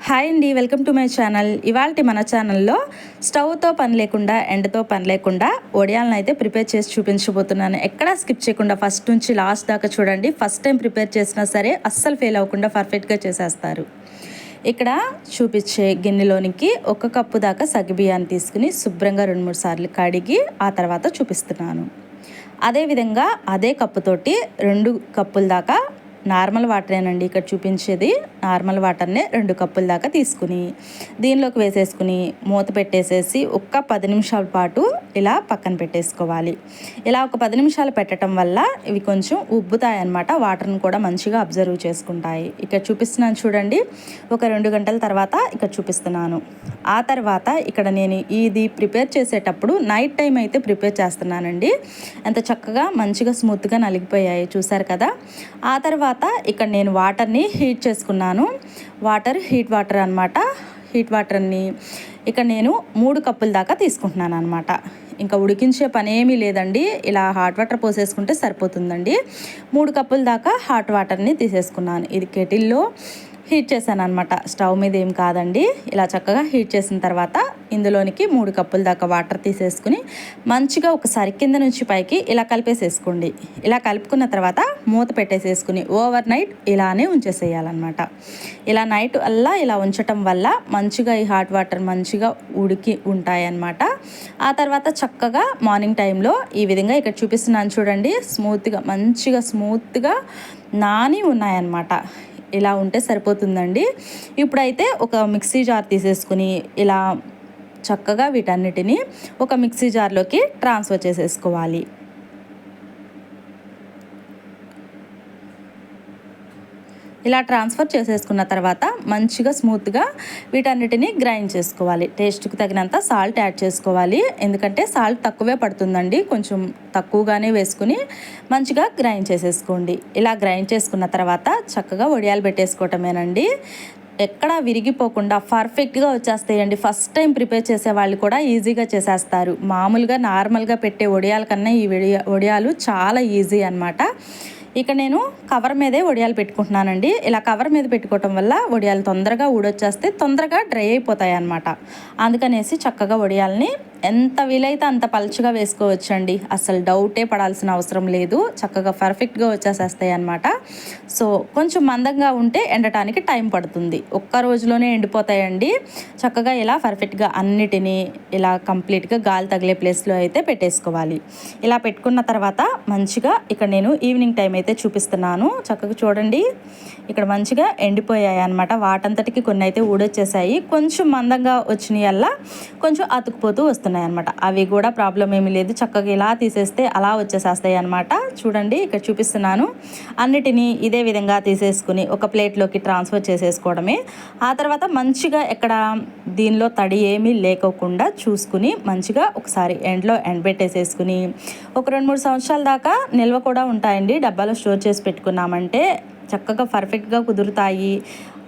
Hi అండి, welcome to my channel. ఇవాళ మన ఛానల్లో స్టవ్తో పని లేకుండా ఎండతో పని లేకుండా వడియాలను అయితే ప్రిపేర్ చేసి చూపించబోతున్నాను. ఎక్కడా స్కిప్ చేయకుండా ఫస్ట్ నుంచి లాస్ట్ దాకా చూడండి. ఫస్ట్ టైం ప్రిపేర్ చేసినా సరే అస్సలు ఫెయిల్ అవ్వకుండా పర్ఫెక్ట్గా చేసేస్తారు. ఇక్కడ చూపించే గిన్నెలోనికి 1 కప్పు దాకా సగ్గుబియ్యాన్ని తీసుకుని శుభ్రంగా 2-3 సార్లు కడిగి ఆ తర్వాత చూపిస్తున్నాను. అదేవిధంగా అదే కప్పుతోటి 2 కప్పుల దాకా నార్మల్ వాటరేనండి ఇక్కడ చూపించేది. నార్మల్ వాటర్నే 2 కప్పుల దాకా తీసుకుని దీనిలోకి వేసేసుకుని మూత పెట్టేసేసి 10 నిమిషాల పాటు ఇలా పక్కన పెట్టేసుకోవాలి. ఇలా 10 నిమిషాలు పెట్టడం వల్ల ఇవి కొంచెం ఉబ్బుతాయి అన్నమాట. వాటర్ని కూడా మంచిగా అబ్జర్వ్ చేసుకుంటాయి. ఇక్కడ చూపిస్తున్నాను చూడండి. ఒక 2 గంటల తర్వాత ఇక్కడ చూపిస్తున్నాను. ఆ తర్వాత ఇక్కడ నేను ఇది ప్రిపేర్ చేసేటప్పుడు నైట్ టైం అయితే ప్రిపేర్ చేస్తున్నానండి. ఎంత చక్కగా మంచిగా స్మూత్గా నలిగిపోయాయి చూసారు కదా. ఆ తర్వాత ఇక్కడ నేను వాటర్ని హీట్ చేసుకున్నాను. హీట్ వాటర్ అన్నమాట. హీట్ వాటర్ని ఇక్కడ నేను 3 కప్పుల దాకా తీసుకుంటున్నాను అనమాట. ఇంకా ఉడికించే పని ఏమీ లేదండి. ఇలా హాట్ వాటర్ పోసేసుకుంటే సరిపోతుందండి. 3 కప్పుల దాకా హాట్ వాటర్ని తీసేసుకున్నాను. ఇది కెటిల్లో హీట్ చేశాను అనమాట. స్టవ్ మీద ఏం కాదండి. ఇలా చక్కగా హీట్ చేసిన తర్వాత ఇందులోనికి 3 కప్పుల దాకా వాటర్ తీసేసుకుని మంచిగా ఒకసారి కింద నుంచి పైకి ఇలా కలిపేసేసుకోండి. ఇలా కలుపుకున్న తర్వాత మూత పెట్టేసేసుకుని ఓవర్ నైట్ ఇలానే ఉంచేసేయాలన్నమాట. ఇలా నైట్ అల్లా ఇలా ఉంచటం వల్ల మంచిగా ఈ హాట్ వాటర్ మంచిగా ఉడికి ఉంటాయన్నమాట. ఆ తర్వాత చక్కగా మార్నింగ్ టైంలో ఈ విధంగా ఇక్కడ చూపిస్తున్నాను చూడండి. మంచిగా స్మూత్గా నాని ఉన్నాయన్నమాట. ఇలా ఉంటే సరిపోతుందండి. ఇప్పుడైతే ఒక మిక్సీ జార్ తీసేసుకుని ఇలా చక్కగా వీటన్నిటిని ఒక మిక్సీ జార్లోకి ట్రాన్స్ఫర్ చేసేసుకోవాలి. ఇలా ట్రాన్స్ఫర్ చేసేసుకున్న తర్వాత మంచిగా స్మూత్గా వీటన్నిటిని గ్రైండ్ చేసుకోవాలి. టేస్ట్కి తగినంత సాల్ట్ యాడ్ చేసుకోవాలి. ఎందుకంటే సాల్ట్ తక్కువే పడుతుందండి. కొంచెం తక్కువగానే వేసుకుని మంచిగా గ్రైండ్ చేసేసుకోండి. ఇలా గ్రైండ్ చేసుకున్న తర్వాత చక్కగా వడియాలు పెట్టేసుకోవటమేనండి. ఎక్కడా విరిగిపోకుండా పర్ఫెక్ట్గా వచ్చేస్తాయండి. ఫస్ట్ టైం ప్రిపేర్ చేసే వాళ్ళు కూడా ఈజీగా చేసేస్తారు. మామూలుగా నార్మల్గా పెట్టే వడియాల కన్నా ఈ వడియాలు చాలా ఈజీ అన్నమాట. ఇక నేను కవర్ మీదే వడియాలు పెట్టుకుంటున్నానండి. ఇలా కవర్ మీద పెట్టుకోవటం వల్ల వడియాలు తొందరగా ఊడొచ్చేస్తే తొందరగా డ్రై అయిపోతాయి అన్నమాట. అందుకనేసి చక్కగా వడియాలని ఎంత వీలైతే అంత పలుచగా వేసుకోవచ్చండి. అసలు డౌటే పడాల్సిన అవసరం లేదు. చక్కగా పర్ఫెక్ట్గా వచ్చేసేస్తాయి అన్నమాట. సో కొంచెం మందంగా ఉంటే ఎండటానికి టైం పడుతుంది. ఒక్క రోజులోనే ఎండిపోతాయండి. చక్కగా ఇలా పర్ఫెక్ట్గా అన్నిటినీ ఇలా కంప్లీట్గా గాలి తగిలే ప్లేస్లో అయితే పెట్టేసుకోవాలి. ఇలా పెట్టుకున్న తర్వాత మంచిగా ఇక్కడ నేను ఈవినింగ్ టైం అయితే చూపిస్తున్నాను. చక్కగా చూడండి. ఇక్కడ మంచిగా ఎండిపోయాయి అన్నమాట. వాటంతటికి కొన్ని అయితే ఊడొచ్చేసాయి. కొంచెం మందంగా వచ్చినాయి అలా కొంచెం అతుకుపోతూ వస్తున్నాయి అన్నమాట. అవి కూడా ప్రాబ్లం ఏమీ లేదు. చక్కగా ఇలా తీసేస్తే అలా వచ్చేసేస్తాయి అన్నమాట. చూడండి ఇక్కడ చూపిస్తున్నాను. అన్నిటినీ ఇదే విధంగా తీసేసుకుని ఒక ప్లేట్లోకి ట్రాన్స్ఫర్ చేసేసుకోవడమే. ఆ తర్వాత మంచిగా ఎక్కడ దీనిలో తడి ఏమీ లేకోకుండా చూసుకుని మంచిగా ఒకసారి ఎండలో ఎండబెట్టేసేసుకుని ఒక 2-3 సంవత్సరాల దాకా నిల్వ కూడా ఉంటాయండి. డబ్బాలో స్టోర్ చేసి పెట్టుకున్నామంటే చక్కగా పర్ఫెక్ట్గా కుదురుతాయి.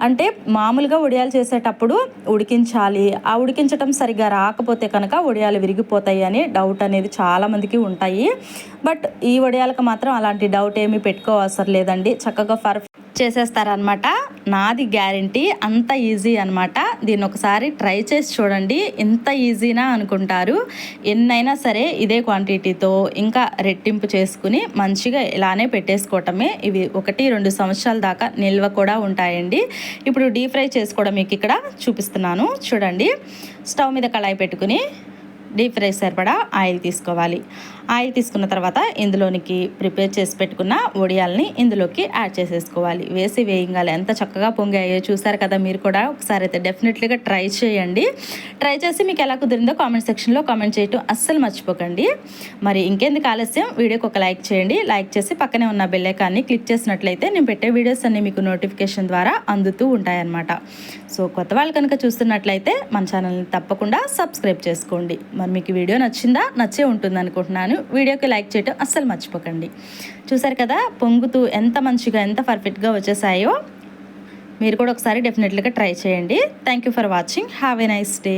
అంటే మామూలుగా వడియాలు చేసేటప్పుడు ఉడికించాలి. ఆ ఉడికించటం సరిగా రాకపోతే కనుక వడియాలు విరిగిపోతాయి అని డౌట్ అనేది చాలామందికి ఉంటాయి. బట్ ఈ వడియాలకు మాత్రం అలాంటి డౌట్ ఏమీ పెట్టుకోవసరం లేదండి. చక్కగా చేసేస్తారనమాట. నాది గ్యారంటీ. అంత ఈజీ అనమాట. దీన్ని ఒకసారి ట్రై చేసి చూడండి. ఎంత ఈజీనా అనుకుంటారు. ఎన్నైనా సరే ఇదే క్వాంటిటీతో ఇంకా రెట్టింపు చేసుకుని మంచిగా ఇలానే పెట్టేసుకోవటమే. ఇవి 1-2 సంవత్సరాల దాకా నిల్వ కూడా ఉంటాయండి. ఇప్పుడు డీప్ ఫ్రై చేసుకోవడం మీకు ఇక్కడ చూపిస్తున్నాను చూడండి. స్టవ్ మీద కళాయి పెట్టుకుని డీప్ ఫ్రై సరిపడా ఆయిల్ తీసుకోవాలి. ఆయిల్ తీసుకున్న తర్వాత ఇందులోనికి ప్రిపేర్ చేసి పెట్టుకున్న వడియాల్ని ఇందులోకి యాడ్ చేసేసుకోవాలి. వేయంగాలి ఎంత చక్కగా పొంగాయో చూసారు కదా. మీరు కూడా ఒకసారి అయితే డెఫినెట్లీగా ట్రై చేయండి. ట్రై చేసి మీకు ఎలా కుదిరిందో కామెంట్ సెక్షన్లో కామెంట్ చేయటం అస్సలు మర్చిపోకండి. మరి ఇంకెందుకు ఆలస్యం, వీడియోకి ఒక లైక్ చేయండి. లైక్ చేసి పక్కనే ఉన్న బెల్ ఐకాన్ని క్లిక్ చేసినట్లయితే నేను పెట్టే వీడియోస్ అన్నీ మీకు నోటిఫికేషన్ ద్వారా అందుతూ ఉంటాయన్నమాట. సో కొత్త వాళ్ళు కనుక చూస్తున్నట్లయితే మన ఛానల్ని తప్పకుండా సబ్స్క్రైబ్ చేసుకోండి. మరి మీకు వీడియో నచ్చే ఉంటుంది అనుకుంటున్నాను. వీడియోకి లైక్ చేయటం అస్సలు మర్చిపోకండి. చూసారు కదా పొంగుతూ ఎంత మంచిగా ఎంత పర్ఫెక్ట్గా వచ్చేసాయో. మీరు కూడా ఒకసారి డెఫినెట్లీగా ట్రై చేయండి. Thank you for watching. Have a nice day.